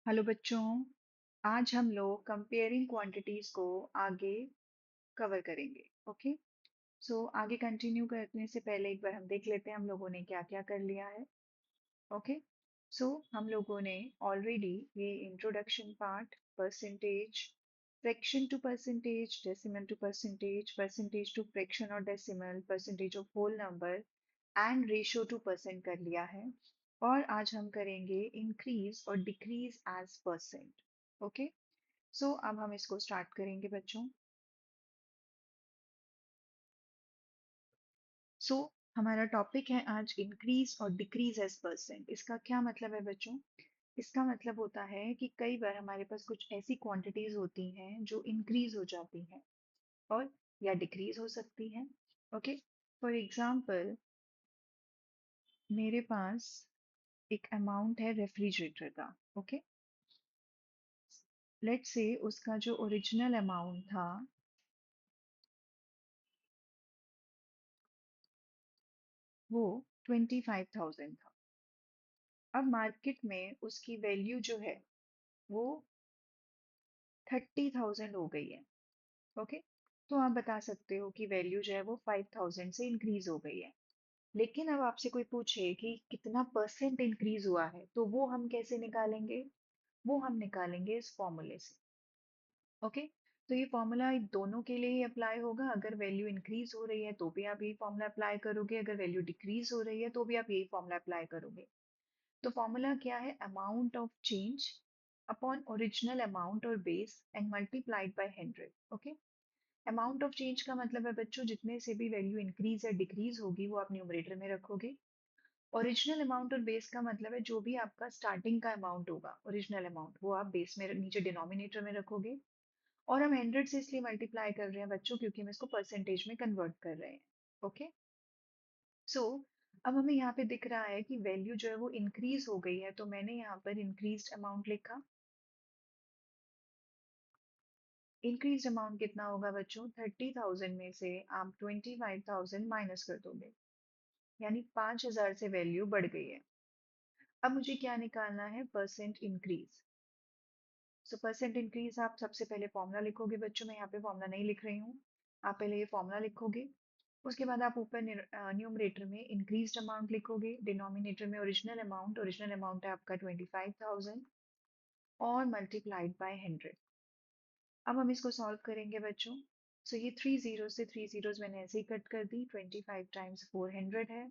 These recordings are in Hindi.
हेलो बच्चों। आज हम लोग कंपेयरिंग क्वांटिटीज को आगे कवर करेंगे। ओके। आगे कंटिन्यू करने से पहले एक बार हम देख लेते हैं हम लोगों ने क्या क्या कर लिया है। ओके। हम लोगों ने ऑलरेडी ये introduction part, percentage, fraction to percentage, decimal to percentage, percentage to fraction और decimal, percentage of whole number and ratio to percent कर लिया है। और आज हम करेंगे इंक्रीज और डिक्रीज एज परसेंट। ओके। अब हम इसको स्टार्ट करेंगे बच्चों। सो हमारा टॉपिक है आज इंक्रीज और डिक्रीज एज परसेंट। इसका क्या मतलब है बच्चों? इसका मतलब होता है कि कई बार हमारे पास कुछ ऐसी क्वांटिटीज होती हैं जो इंक्रीज हो जाती हैं और या डिक्रीज हो सकती हैं। ओके। फॉर एग्जाम्पल, मेरे पास एक अमाउंट है रेफ्रिजरेटर का। ओके। लेट्स से उसका जो ओरिजिनल अमाउंट था वो 25,000 था। अब मार्केट में उसकी वैल्यू जो है वो 30,000 हो गई है। ओके। तो आप बता सकते हो कि वैल्यू जो है वो 5,000 से इंक्रीज हो गई है। लेकिन अब आपसे कोई पूछे कि कितना परसेंट इंक्रीज हुआ है तो वो हम कैसे निकालेंगे? वो हम निकालेंगे इस फॉर्मूले से। ओके। तो ये फॉर्मूला दोनों के लिए ही अप्लाई होगा। अगर वैल्यू इंक्रीज हो रही है तो भी आप यही फॉर्मूला अप्लाई करोगे, अगर वैल्यू डिक्रीज हो रही है तो भी आप यही फॉर्मूला अप्लाई करोगे। तो फॉर्मूला क्या है? Amount of change upon original amount और base and multiplied by 100। Okay. Amount of change का मतलब है बच्चों जितने से भी वैल्यू इंक्रीज या डिक्रीज होगी वो आप न्यूमरेटर में रखोगे। ओरिजिनल अमाउंट और बेस का मतलब है जो भी आपका स्टार्टिंग का अमाउंट होगा, ओरिजिनल अमाउंट, वो आप बेस में नीचे डिनोमिनेटर में रखोगे। और हम 100 से इसलिए मल्टीप्लाई कर रहे हैं बच्चों क्योंकि हम इसको परसेंटेज में कन्वर्ट कर रहे हैं। ओके। सो अब हमें यहाँ पे दिख रहा है कि वैल्यू जो है वो इंक्रीज हो गई है, तो मैंने यहाँ पर इंक्रीज्ड अमाउंट लिखा। इंक्रीज्ड अमाउंट कितना होगा बच्चों? 30,000 में से आप 25,000 माइनस कर दोगे, यानी 5,000 से वैल्यू बढ़ गई है। अब मुझे क्या निकालना है? Percent increase. परसेंट इंक्रीज आप सबसे पहले फॉर्मूला लिखोगे बच्चों, मैं यहाँ पे फॉर्मूला नहीं लिख रही हूँ। आप पहले ये फॉर्मूला लिखोगे, उसके बाद आप ऊपर न्यूमरेटर में इंक्रीज्ड अमाउंट लिखोगे, डिनोमिनेटर में ओरिजिनल अमाउंट है आपका 25,000 और मल्टीप्लाइड बाय 100। अब हम इसको सॉल्व करेंगे बच्चों। ये 3 जीरो से 3 जीरोस मैंने ऐसे ही कट कर दी। 25 टाइम्स 400 है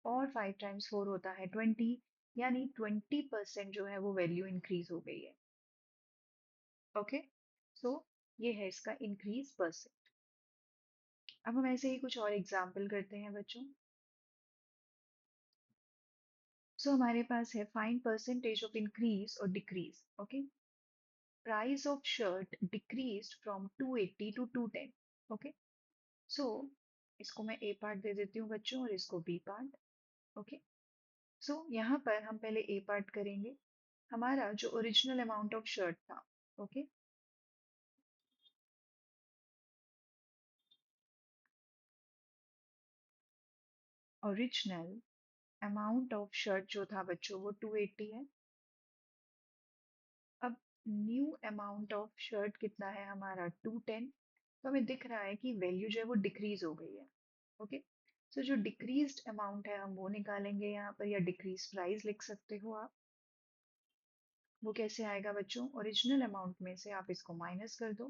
और 5 टाइम्स 4 होता है 20, यानी 20% जो है वो वैल्यू इंक्रीज हो गई है। ओके। सो ये है इसका इंक्रीज परसेंट। अब हम ऐसे ही कुछ और एग्जाम्पल करते हैं बच्चों। हमारे पास है फाइंड परसेंटेज ऑफ इंक्रीज और decrease. Okay. Price of shirt decreased from 280 to 210। Okay. So इसको मैं ए पार्ट दे देती हूँ बच्चों और इसको बी पार्ट। ओके। यहाँ पर हम पहले ए पार्ट करेंगे। हमारा जो ओरिजिनल अमाउंट ऑफ शर्ट था, okay, original amount of shirt जो था बच्चों वो 280 है। अब न्यू अमाउंट ऑफ शर्ट कितना है हमारा? 210। तो हमें दिख रहा है कि वैल्यू जो है वो डिक्रीज हो गई है। ओके। जो डिक्रीज्ड अमाउंट है हम वो निकालेंगे यहाँ पर, या डिक्रीज प्राइस लिख सकते हो आप। वो कैसे आएगा बच्चों? ओरिजिनल अमाउंट में से आप इसको माइनस कर दो,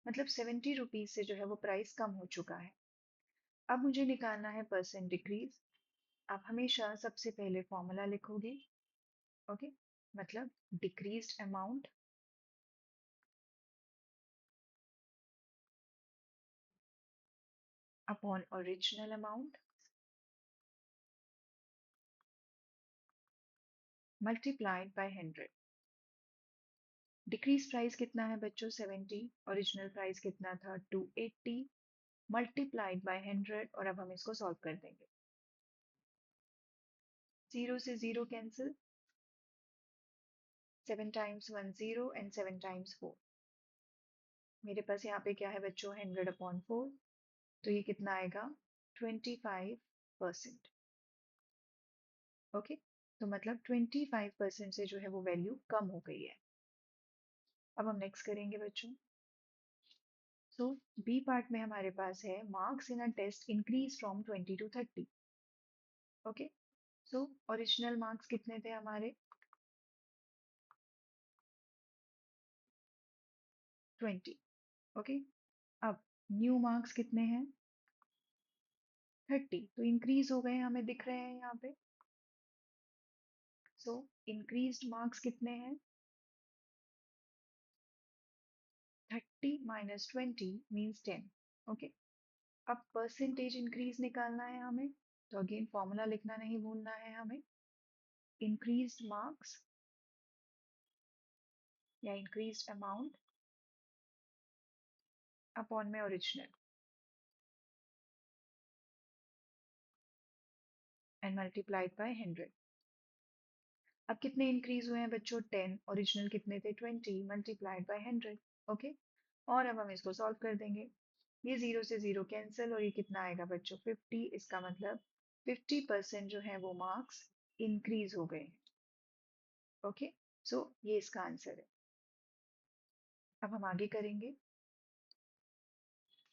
मतलब 70 रुपीज से जो है वो प्राइस कम हो चुका है। अब मुझे निकालना है परसेंट डिक्रीज। आप हमेशा सबसे पहले फॉर्मूला लिखोगे। ओके। मतलब decreased amount upon original amount multiplied by 100। Decrease price कितना है बच्चों? 70। ओरिजिनल प्राइस कितना था? 280 मल्टीप्लाइड बाय 100। और अब हम इसको सॉल्व कर देंगे। जीरो से zero cancel, 7 times 1 0 and 7 times 4। मेरे पास यहाँ पे क्या है बच्चों? 100/4। तो ये कितना आएगा? 25%। ओके। तो मतलब 25% से जो है वो वैल्यू कम हो गई है। अब हम नेक्स्ट करेंगे बच्चों। सो बी पार्ट में हमारे पास है marks in a test increase from 20 to 30। Okay, so original marks कितने थे हमारे? 20। ओके, अब न्यू मार्क्स कितने हैं? 30। तो इंक्रीज हो गए हमें दिख रहे हैं यहाँ पे। सो इंक्रीज्ड मार्क्स कितने हैं? 30 माइनस 20 मीन्स 10। ओके, अब परसेंटेज इंक्रीज निकालना है हमें, तो अगेन फॉर्मूला लिखना नहीं भूलना है हमें। इंक्रीज्ड मार्क्स या इंक्रीज्ड अमाउंट अपॉन में ओरिजिनल एंड मल्टीप्लाइड बाय 100। अब कितने इंक्रीज हुए हैं बच्चों? 10। ओरिजिनल कितने थे? 20 मल्टीप्लाइड बाय 100। ओके, और अब हम इसको सॉल्व कर देंगे। ये जीरो से जीरो कैंसिल, और ये कितना आएगा बच्चों? 50। इसका मतलब 50% जो है वो मार्क्स इंक्रीज हो गए। ओके, सो ये इसका आंसर है। अब हम आगे करेंगे।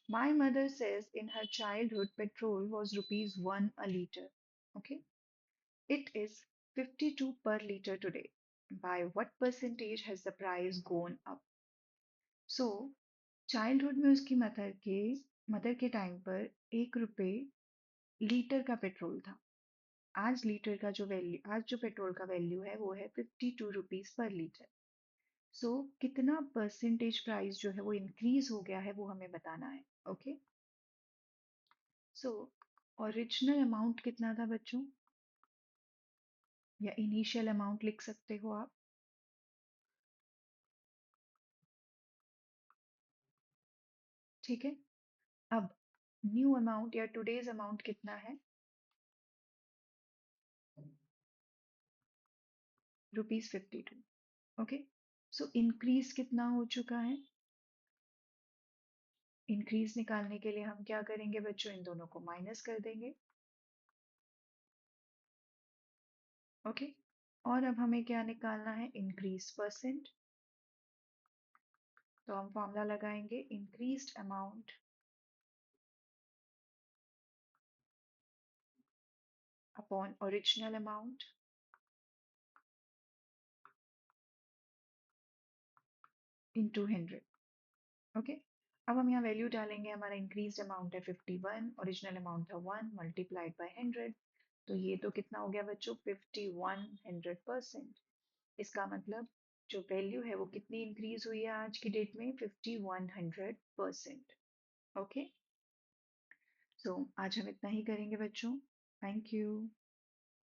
My mother says in her childhood petrol was rupees 1 a liter. Okay, it is 52 per liter today. By what percentage has the price gone up? So childhood में उसकी मदर के टाइम पर 1 रुपए लीटर का पेट्रोल था। आज लीटर का जो वैल्यू, आज जो पेट्रोल का वैल्यू है वो है 52 रुपीज पर लीटर। सो कितना परसेंटेज प्राइस जो है वो इंक्रीज हो गया है वो हमें बताना है। ओके, सो ओरिजिनल अमाउंट कितना था बच्चों, या इनिशियल अमाउंट लिख सकते हो आप। ठीक है, अब न्यू अमाउंट या टुडेज अमाउंट कितना है? ₹52। ओके, सो इंक्रीज कितना हो चुका है? इंक्रीज निकालने के लिए हम क्या करेंगे बच्चों? इन दोनों को माइनस कर देंगे। ओके, और अब हमें क्या निकालना है? Increase percent. तो हम फॉर्मूला लगाएंगे increased amount upon original amount into 100। Okay, अब हम यहाँ वैल्यू डालेंगे। हमारा इंक्रीज्ड अमाउंट है 51, ओरिजिनल अमाउंट था 1 मल्टीप्लाइड बाय 100। तो ये तो कितना हो गया बच्चों? 51 100%। इसका मतलब जो वैल्यू है वो कितनी इंक्रीज हुई है आज की डेट में? 5100%। ओके, सो आज हम इतना ही करेंगे बच्चों। Thank you.